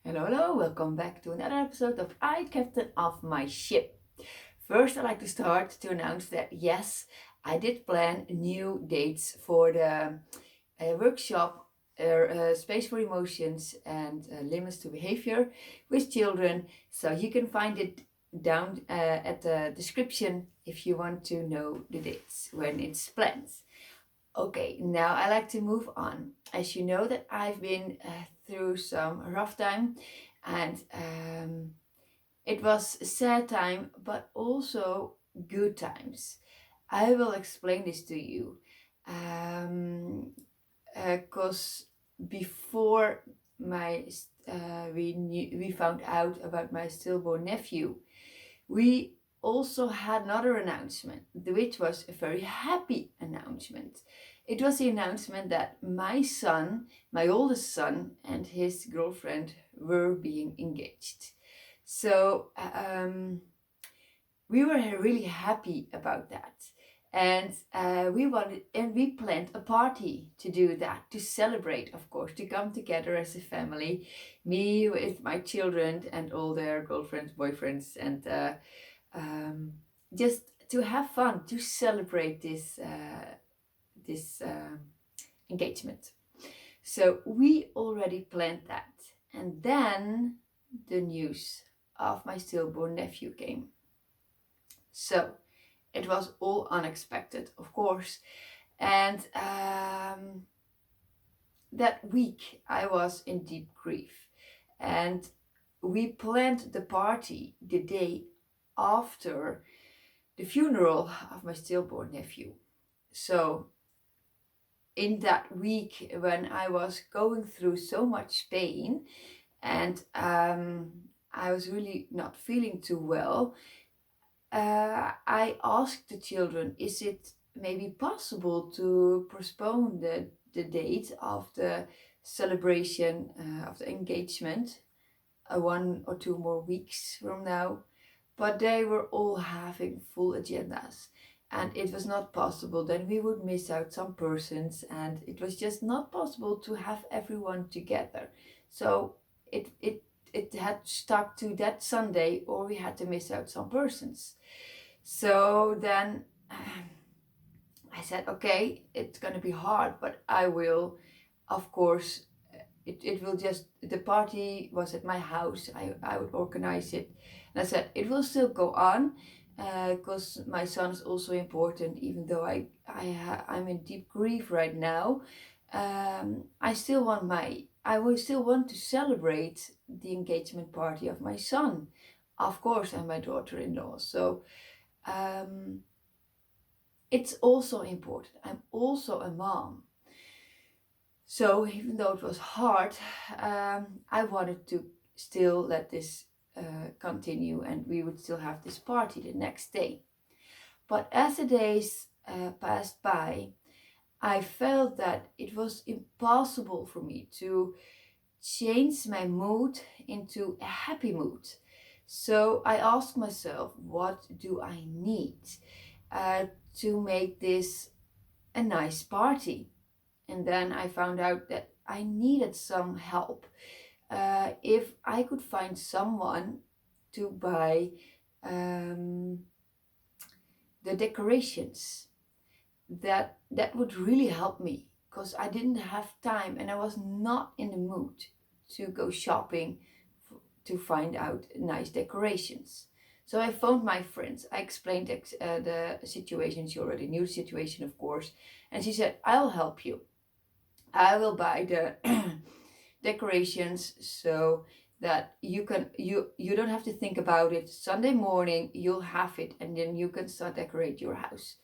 Hello, hello, welcome back to another episode of I, Captain of My Ship. First, I'd like to start to announce that yes, I did plan new dates for the workshop Space for Emotions and Limits to Behavior with children. So you can find it down at the description if you want to know the dates when it's planned. Okay, now I like to move on. As you know that I've been through some rough time and it was a sad time, but also good times. I will explain this to you. Because before we found out about my stillborn nephew, we also had another announcement, which was a very happy announcement. It was the announcement that my son, my oldest son, and his girlfriend were being engaged. So we were really happy about that. And we planned a party to do that, to celebrate, of course, to come together as a family, me with my children and all their girlfriends, boyfriends, and just to have fun, to celebrate this engagement. So we already planned that, and then the news of my stillborn nephew came. So it was all unexpected, of course, and that week I was in deep grief, and we planned the party the day after the funeral of my stillborn nephew. So in that week when I was going through so much pain and I was really not feeling too well, I asked the children, is it maybe possible to postpone the date of the celebration of the engagement 1 or 2 more weeks from now? But they were all having full agendas and it was not possible. Then we would miss out some persons and it was just not possible to have everyone together. So it had stuck to that Sunday or we had to miss out some persons. So then I said, okay, it's going to be hard, but I will, of course, it will just, the party was at my house. I would organize it. And I said, it will still go on because my son is also important, even though I'm in deep grief right now. I will still want to celebrate the engagement party of my son, of course, and my daughter-in-law. So it's also important. I'm also a mom. So even though it was hard, I wanted to still let this continue and we would still have this party the next day. But as the days passed by, I felt that it was impossible for me to change my mood into a happy mood. So I asked myself, what do I need to make this a nice party? And then I found out that I needed some help. If I could find someone to buy the decorations, that would really help me because I didn't have time and I was not in the mood to go shopping to find out nice decorations. So I phoned my friends. I explained the situation. She already knew the situation, of course. And she said, I'll help you. I will buy the decorations so that you don't have to think about it. Sunday morning you'll have it and then you can start decorate your house.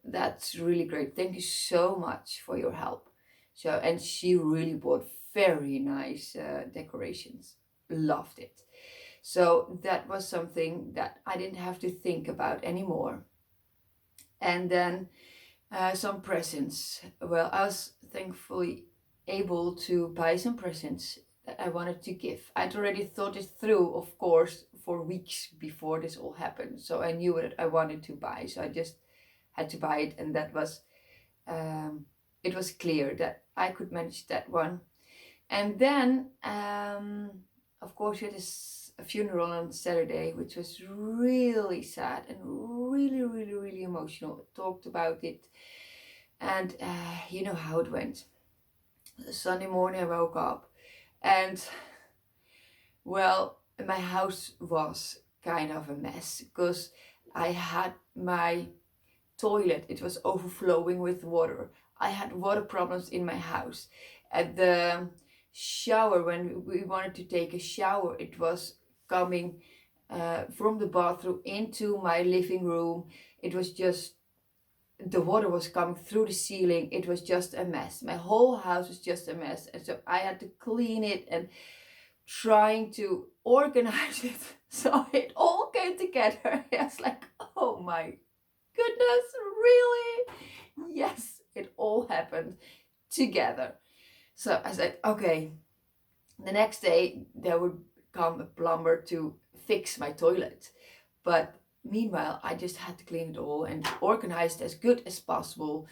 That's really great. Thank you so much for your help. So, and she really bought very nice decorations. Loved it. So that was something that I didn't have to think about anymore. And then some presents. Well, I was thankfully able to buy some presents that I wanted to give. I'd already thought it through, of course, for weeks before this all happened. So I knew what I wanted to buy. So I just had to buy it, and that was it was clear that I could manage that one. And then course, we had a funeral on Saturday, which was really sad and really, really, really emotional. I talked about it, and you know how it went. Sunday morning, I woke up, and well, my house was kind of a mess because I had my toilet, it was overflowing with water. I had water problems in my house. At the shower, when we wanted to take a shower, it was coming from the bathroom into my living room. It was just, the water was coming through the ceiling. It was just a mess. My whole house was just a mess. And so I had to clean it and trying to organize it. So it all came together. I was like, oh my goodness, really? Yes, it all happened together. So I said, okay, the next day there would come a plumber to fix my toilet. But meanwhile, I just had to clean it all and organize it as good as possible.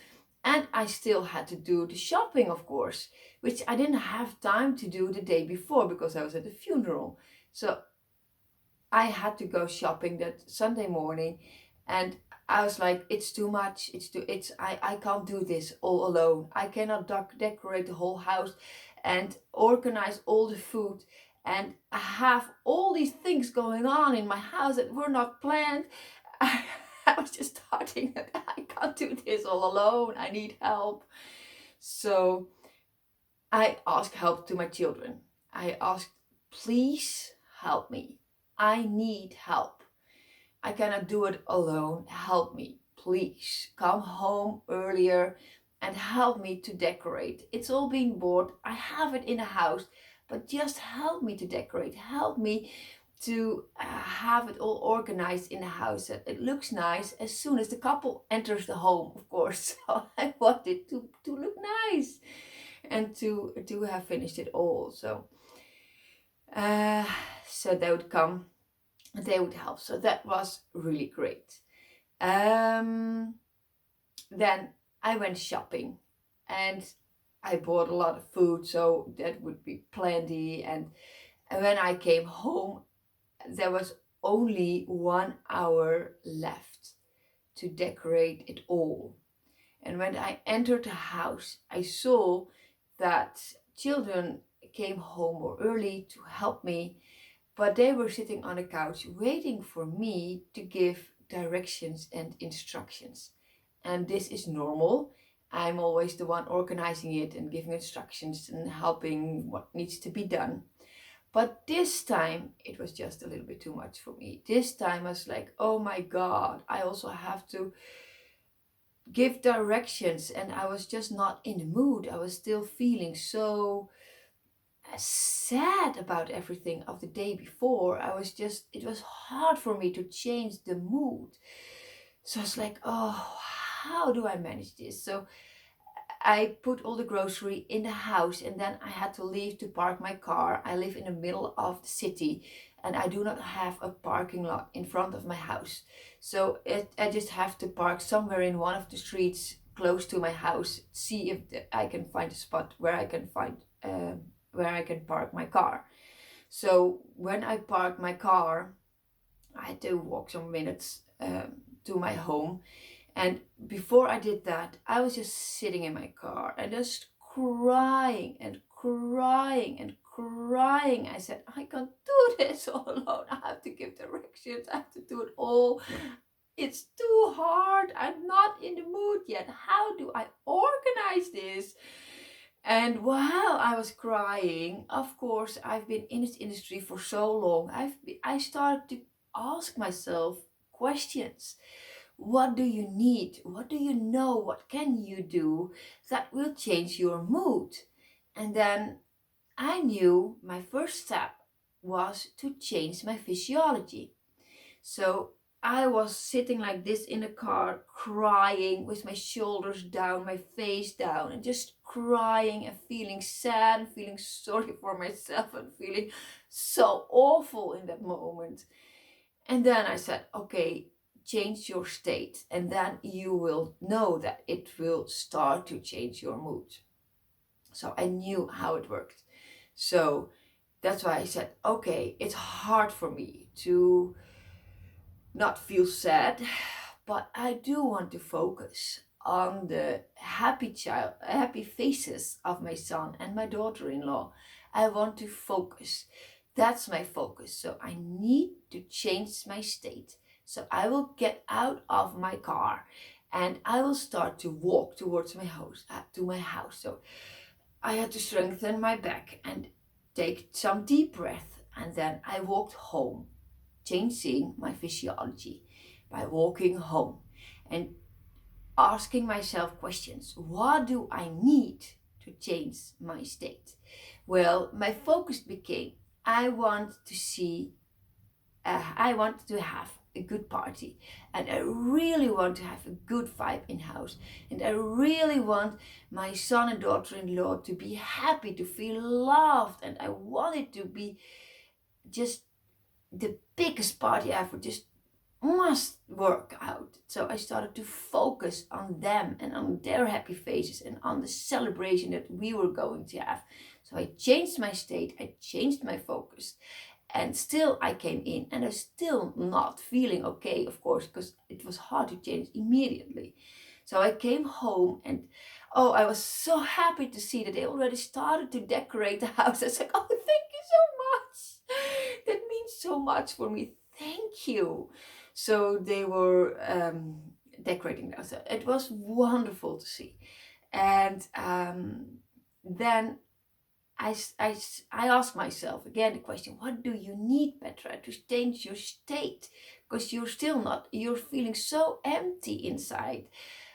And I still had to do the shopping, of course, which I didn't have time to do the day before because I was at the funeral. So I had to go shopping that Sunday morning, and I was like, it's too much. I can't do this all alone. I cannot decorate the whole house and organize all the food and have all these things going on in my house that were not planned. I was just starting that I can't do this all alone. I need help. So I asked help to my children. I asked, please help me. I need help. I cannot do it alone. Help me, please. Come home earlier and help me to decorate. It's all being bought. I have it in the house, but just help me to decorate. Help me to have it all organized in the house that it looks nice as soon as the couple enters the home, of course. So I want it to look nice and to have finished it all. So they would come, they would help. So that was really great. Then I went shopping and I bought a lot of food, so that would be plenty. And when I came home, there was only 1 hour left to decorate it all. And when I entered the house, I saw that children came home more early to help me, but they were sitting on a couch waiting for me to give directions and instructions. And this is normal. I'm always the one organizing it and giving instructions and helping what needs to be done. But this time it was just a little bit too much for me. This time I was like, oh my God, I also have to give directions, and I was just not in the mood. I was still feeling so sad about everything of the day before. It was hard for me to change the mood. So I was like, oh, how do I manage this? So I put all the grocery in the house, and then I had to leave to park my car. I live in the middle of the city and I do not have a parking lot in front of my house. So I just have to park somewhere in one of the streets close to my house, see if I can find a spot where I can park my car. So when I parked my car, I had to walk some minutes to my home. And before I did that, I was just sitting in my car and just crying and crying and crying. I said, I can't do this all alone. I have to give directions. I have to do it all. It's too hard. I'm not in the mood yet. How do I organize this? And while I was crying, of course, I've been in this industry for so long. I started to ask myself questions. What do you need? What do you know? What can you do that will change your mood? And then I knew my first step was to change my physiology. So I was sitting like this in the car, crying with my shoulders down, my face down, and just crying and feeling sad and feeling sorry for myself and feeling so awful in that moment. And then I said, okay, change your state, and then you will know that it will start to change your mood. So I knew how it worked. So that's why I said, okay, it's hard for me to not feel sad, but I do want to focus on the happy faces of my son and my daughter-in-law. I want to focus. That's my focus. So I need to change my state. So I will get out of my car and I will start to walk towards my house, to my house. So I had to strengthen my back and take some deep breath, and then I walked home, changing my physiology by walking home and asking myself questions. What do I need to change my state? Well, my focus became I want to see, I want to have a good party, and I really want to have a good vibe in house, and I really want my son and daughter-in-law to be happy, to feel loved, and I want it to be just the biggest party ever, just must work out. So I started to focus on them and on their happy faces and on the celebration that we were going to have. So I changed my state, I changed my focus, and still I came in and I was still not feeling okay, of course, because it was hard to change immediately. So I came home and oh, I was so happy to see that they already started to decorate the house. I was like, oh, thank you so much. That means so much for me. Thank you. So they were decorating the house. It was wonderful to see. And then I ask myself again the question, what do you need, Petra, to change your state? Because you're feeling so empty inside.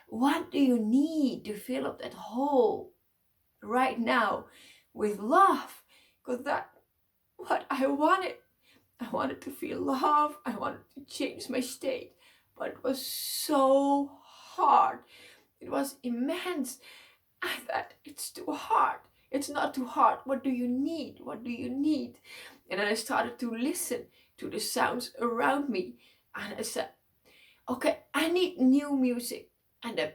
What do you need to fill up that hole right now with love? Because that's what I wanted. I wanted to feel love. I wanted to change my state. But it was so hard. It was immense. I thought, it's too hard. It's not too hard. What do you need? What do you need? And then I started to listen to the sounds around me. And I said, okay, I need new music. And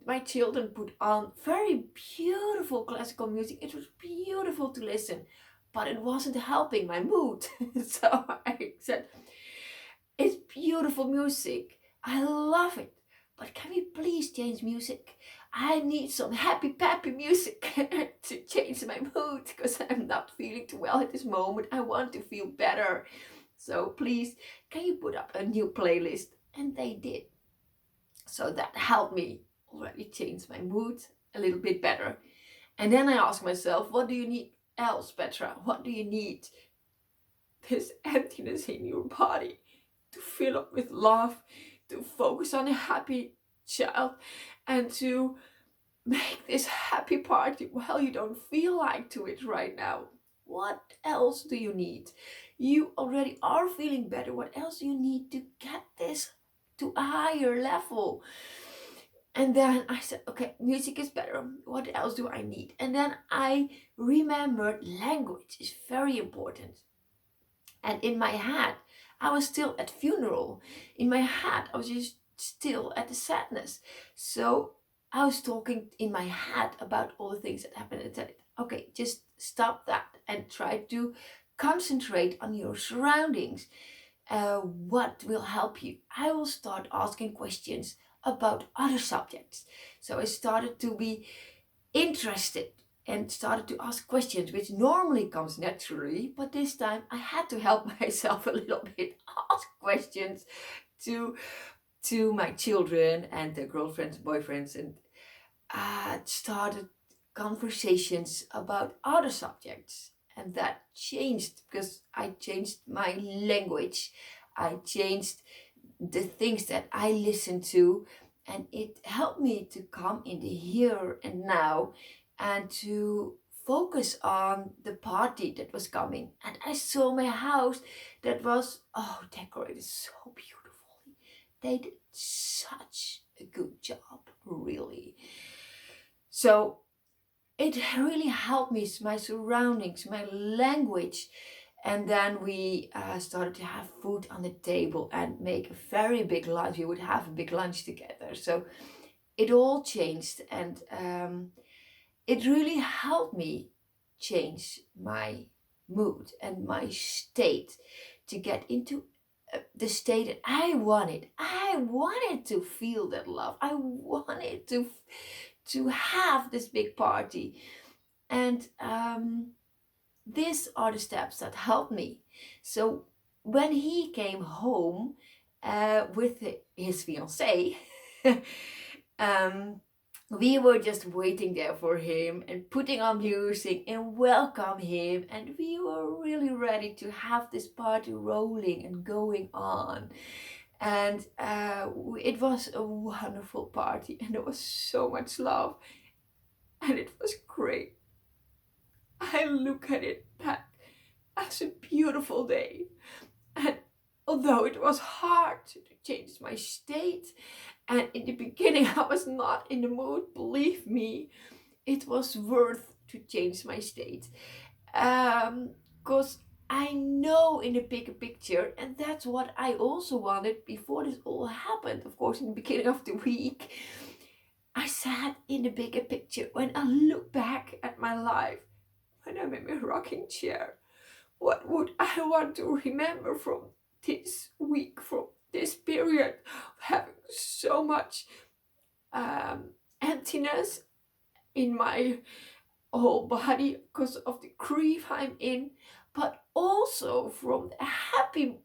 my children put on very beautiful classical music. It was beautiful to listen, but it wasn't helping my mood. So I said, it's beautiful music. I love it. But can we please change music? I need some happy peppy music to change my mood because I'm not feeling too well at this moment. I want to feel better. So please, can you put up a new playlist? And they did. So that helped me already change my mood a little bit better. And then I asked myself, what do you need else, Petra? What do you need? This emptiness in your body to fill up with love, to focus on a happy child, and to make this happy party while you don't feel like to it right now. What else do you need? You already are feeling better. What else do you need to get this to a higher level? And then I said, okay, music is better. What else do I need? And then I remembered language is very important. And in my head, I was still at funeral. In my head, I was just still at the sadness. So I was talking in my head about all the things that happened. And said, okay, just stop that and try to concentrate on your surroundings. What will help you? I will start asking questions about other subjects. So I started to be interested and started to ask questions, which normally comes naturally, but this time I had to help myself a little bit, ask questions to my children and their girlfriends, boyfriends, and started conversations about other subjects. And that changed because I changed my language. I changed the things that I listened to, and it helped me to come in the here and now and to focus on the party that was coming. And I saw my house that was decorated so beautifully. They did such a good job, really. So it really helped me, my surroundings, my language. And then we started to have food on the table and make a very big lunch. We would have a big lunch together. So it all changed, and it really helped me change my mood and my state, to get into the state that I wanted. I wanted to feel that love. I wanted to have this big party. And these are the steps that helped me. So when he came home with his fiancée, we were just waiting there for him and putting on music and welcome him, and we were really ready to have this party rolling and going on. And it was a wonderful party, and there was so much love, and it was great. I look at it back as a beautiful day, and although it was hard to change my state, and in the beginning I was not in the mood, believe me, it was worth to change my state. Because I know in the bigger picture, and that's what I also wanted before this all happened. Of course, in the beginning of the week, I said in the bigger picture, when I look back at my life, when I'm in my rocking chair, what would I want to remember from this week, from this period of having so much emptiness in my whole body because of the grief I'm in, but also from the happy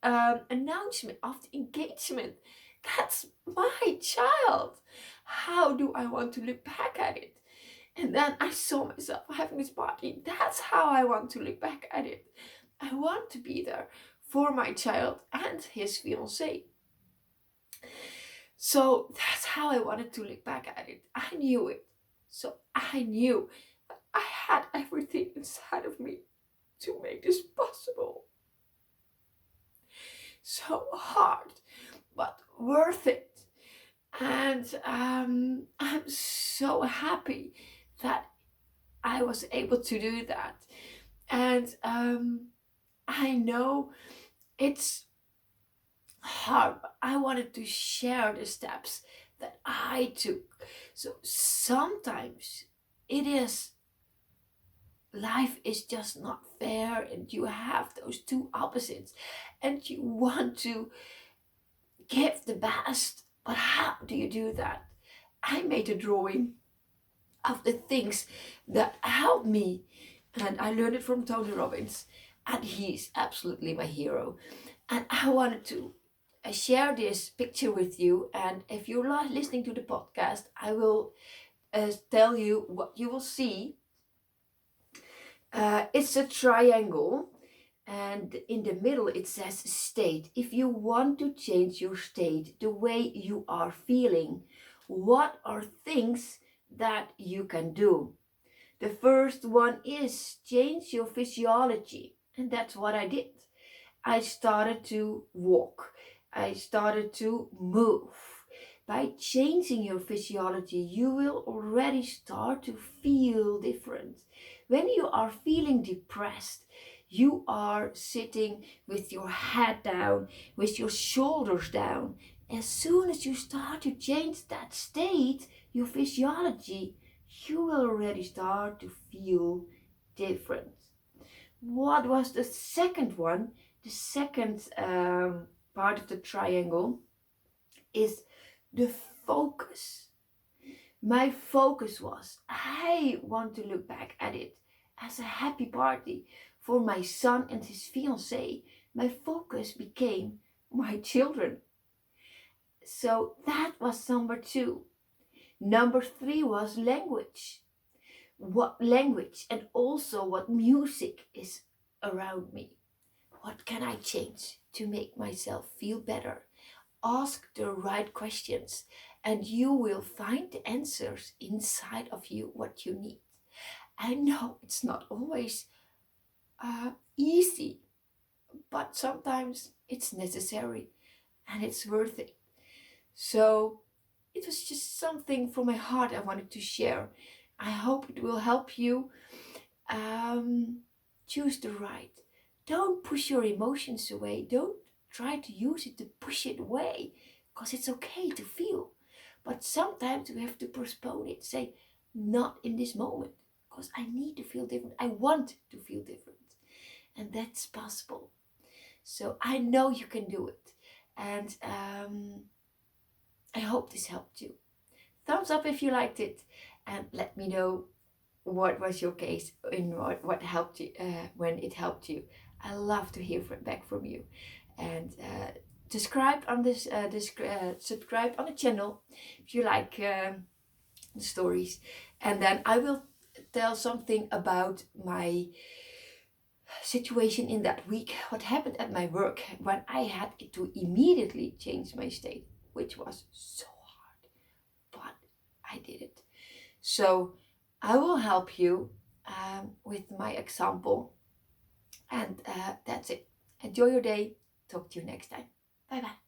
announcement of the engagement. That's my child. How do I want to look back at it? And then I saw myself having this party. That's how I want to look back at it. I want to be there for my child and his fiancée. So that's how I wanted to look back at it. I knew it. So I knew that I had everything inside of me to make this possible. So hard, but worth it. And I'm so happy that I was able to do that. And I know it's hard, but I wanted to share the steps that I took. So sometimes life is just not fair, and you have those two opposites, and you want to give the best. But how do you do that? I made a drawing of the things that helped me, and I learned it from Tony Robbins, and he's absolutely my hero. And I wanted to share this picture with you. And if you're listening to the podcast, I will tell you what you will see. It's a triangle, and in the middle it says state. If you want to change your state, the way you are feeling, what are things that you can do? The first one is change your physiology, and that's what I did. I started to walk. I started to move. By changing your physiology, you will already start to feel different. When you are feeling depressed, you are sitting with your head down, with your shoulders down. As soon as you start to change that state, your physiology, you will already start to feel different. What was the second one? The second part of the triangle is the focus. My focus was, I want to look back at it as a happy party for my son and his fiancée. My focus became my children. So that was number 2. Number 3 was language. What language and also what music is around me. What can I change to make myself feel better? Ask the right questions, and you will find the answers inside of you, what you need. I know it's not always easy, but sometimes it's necessary and it's worth it. So it was just something from my heart I wanted to share. I hope it will help you choose the right. Don't push your emotions away. Don't try to use it to push it away, because it's okay to feel. But sometimes we have to postpone it. Say, not in this moment, because I need to feel different. I want to feel different. And that's possible. So I know you can do it. And I hope this helped you. Thumbs up if you liked it. And let me know what was your case in what helped you when it helped you. I love to hear back from you. And subscribe on subscribe on the channel if you like the stories. And then I will tell something about my situation in that week, what happened at my work when I had to immediately change my state, which was so hard, but I did it. So I will help you with my example. And that's it. Enjoy your day. Talk to you next time. Bye bye.